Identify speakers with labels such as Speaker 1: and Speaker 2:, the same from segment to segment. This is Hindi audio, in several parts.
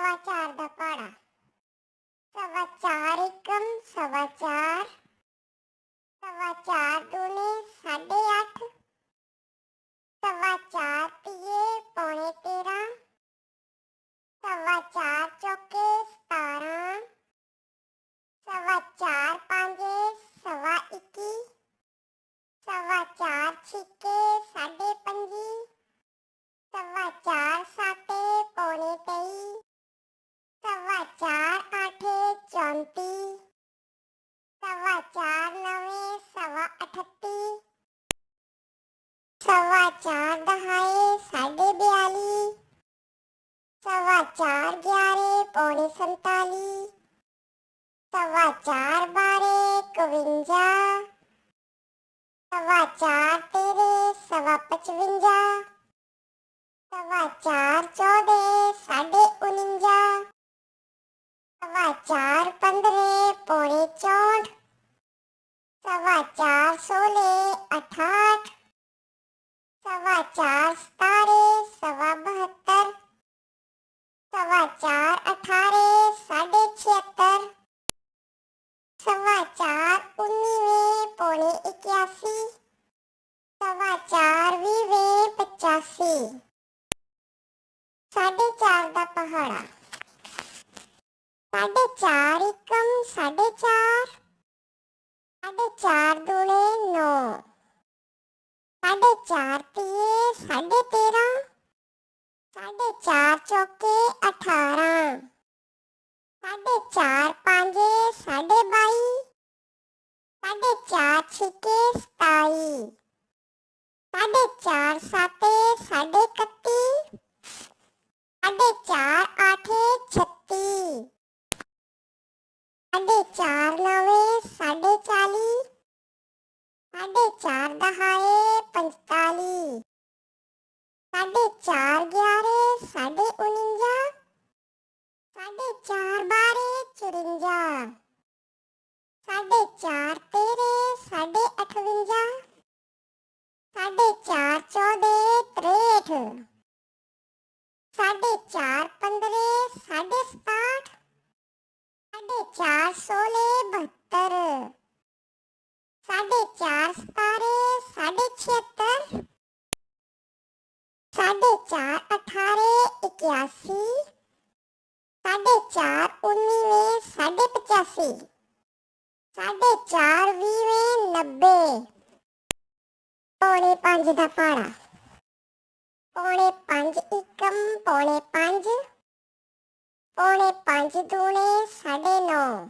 Speaker 1: सवा चार दा पहाड़ा। सवा चार एकम सवा चार। सवा चार दूने 8.5। सवा चार तिये पौने 13। सवा चार चौके 17। सवा चार पांजे सवा 21। सवा चार छिके 25.5। सवा चार साते पौने 23। सवा चार आठे 34। सवा चार नवे सवा 38। सवा चार दहाए 42.5। सवा चार 11 पौने 47। सवा चार 12 51। सवा चार 13 सवा 55। सवा चार 14 49.5। सवा चार 15 पौने 64। सवा चार 16 68। सवा चार 17 सवा 72। सवा चार 18 76.5। सवा चार 19 पौने 81। सवा चार 20 85। 4.5 दा पहाड़ा। 4.5 एकम 4.5। 4.5 दूने 9। 4.5 तिये 13.5। 4.5 चौके 18। 4.5 पांजे 22.5। 4.5 छिके 27। 4.5 साते 31.5। 4.5 आठे 36। 4.5 नवे 40.5। 4.5 दहाए 45। 4.5 11 49.5। 4.5 12 54। 4.5 13 58। 4.5 14 63। 4.5 15 67। 4.5 16 72। 4.5 17 76। 4.5 18 81। 4.5 19 85। 4.5 20 90। पौने 5 दा पहाड़ा। पौने 5 एकम पौने 5। पौने 5 दूने 9.5।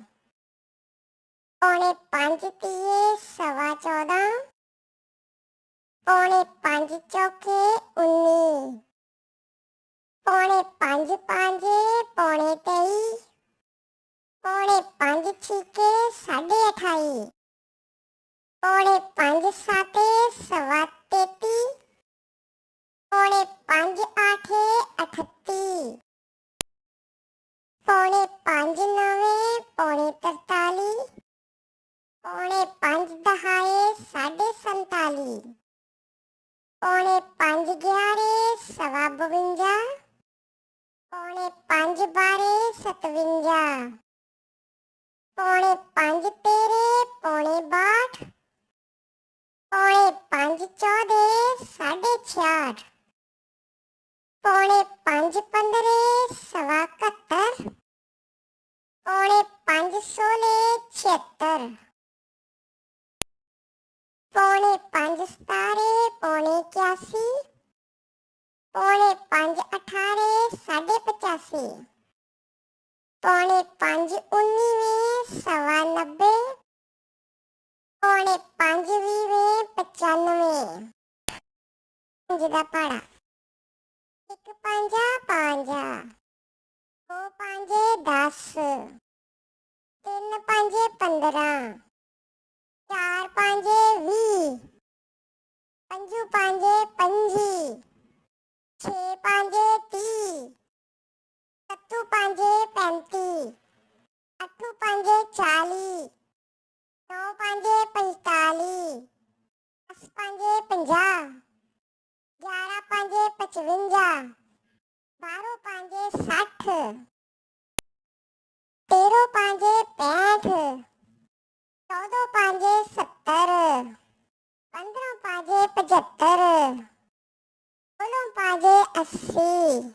Speaker 1: पौने 5 तिये सवा 14। पौने 5 चौके 19। पौने 5 पांजे पौने 23। पौने 5 छिके 28.5। पौने 5 साते सवा 33। पौने 5 आठे 38। पौने 5 नवे पौने 43। पौने 5 दहाए 47.5। पौने 5 11 सवा 52। पौने 5 12 57। पौने 5 13 पौने 62। पौने 5 14 66.5। पौने 5 15 सवा 71। पौने 5 16 76। पौने 5 17 पौने 81। पौने 5 18 85। पौने 5 19 सवा 90। पौने 5 20 95। 5 दा पहाड़ा। 1 पांजा 2 पांजे 10। 3 पांजे 15। 4 पांजे 20। 5 पांजे 25। 6 पांजे 30। 7 पांजे 35। 8 पांजे 40। 9 पांजे 45। 10 पांजे 50। 11 पांजे 55। 12 14 पांजे 70, 15 पांजे 75, 16 पांजे 80,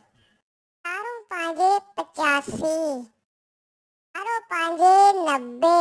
Speaker 1: 18 पांजे 85, 18 पांजे 90,